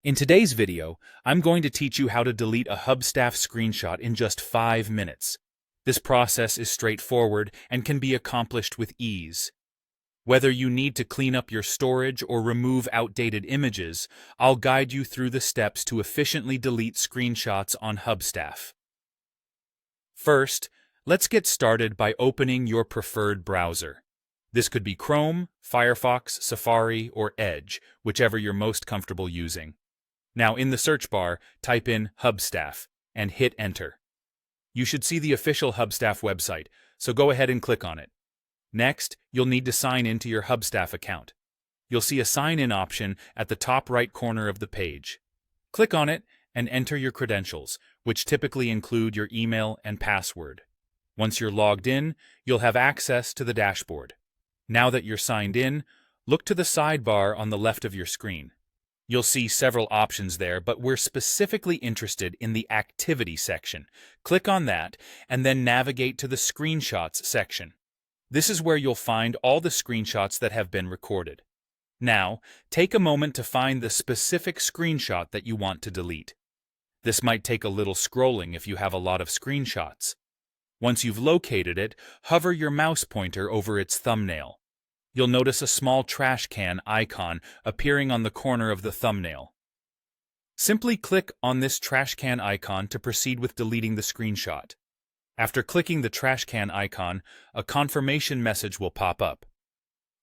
In today's video, I'm going to teach you how to delete a Hubstaff screenshot in just 5 minutes. This process is straightforward and can be accomplished with ease. Whether you need to clean up your storage or remove outdated images, I'll guide you through the steps to efficiently delete screenshots on Hubstaff. First, let's get started by opening your preferred browser. This could be Chrome, Firefox, Safari, or Edge, whichever you're most comfortable using. Now, in the search bar, type in Hubstaff and hit Enter. You should see the official Hubstaff website, so go ahead and click on it. Next, you'll need to sign into your Hubstaff account. You'll see a sign-in option at the top right corner of the page. Click on it and enter your credentials, which typically include your email and password. Once you're logged in, you'll have access to the dashboard. Now that you're signed in, look to the sidebar on the left of your screen. You'll see several options there, but we're specifically interested in the Activity section. Click on that, and then navigate to the Screenshots section. This is where you'll find all the screenshots that have been recorded. Now, take a moment to find the specific screenshot that you want to delete. This might take a little scrolling if you have a lot of screenshots. Once you've located it, hover your mouse pointer over its thumbnail. You'll notice a small trash can icon appearing on the corner of the thumbnail. Simply click on this trash can icon to proceed with deleting the screenshot. After clicking the trash can icon, a confirmation message will pop up.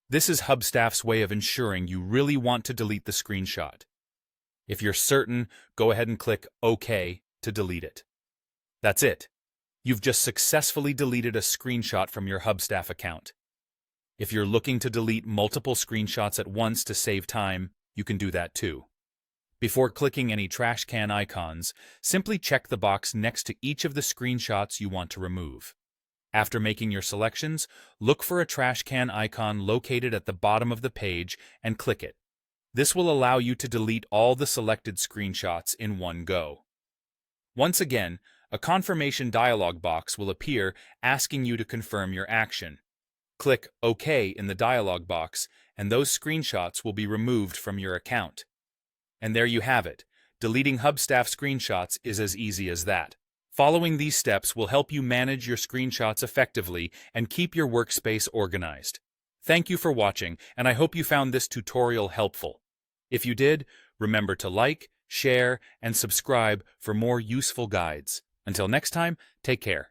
This is Hubstaff's way of ensuring you really want to delete the screenshot. If you're certain, go ahead and click OK to delete it. That's it. You've just successfully deleted a screenshot from your Hubstaff account. If you're looking to delete multiple screenshots at once to save time, you can do that too. Before clicking any trash can icons, simply check the box next to each of the screenshots you want to remove. After making your selections, look for a trash can icon located at the bottom of the page and click it. This will allow you to delete all the selected screenshots in one go. Once again, a confirmation dialog box will appear asking you to confirm your action. Click OK in the dialog box, and those screenshots will be removed from your account. And there you have it. Deleting Hubstaff screenshots is as easy as that. Following these steps will help you manage your screenshots effectively and keep your workspace organized. Thank you for watching, and I hope you found this tutorial helpful. If you did, remember to like, share, and subscribe for more useful guides. Until next time, take care.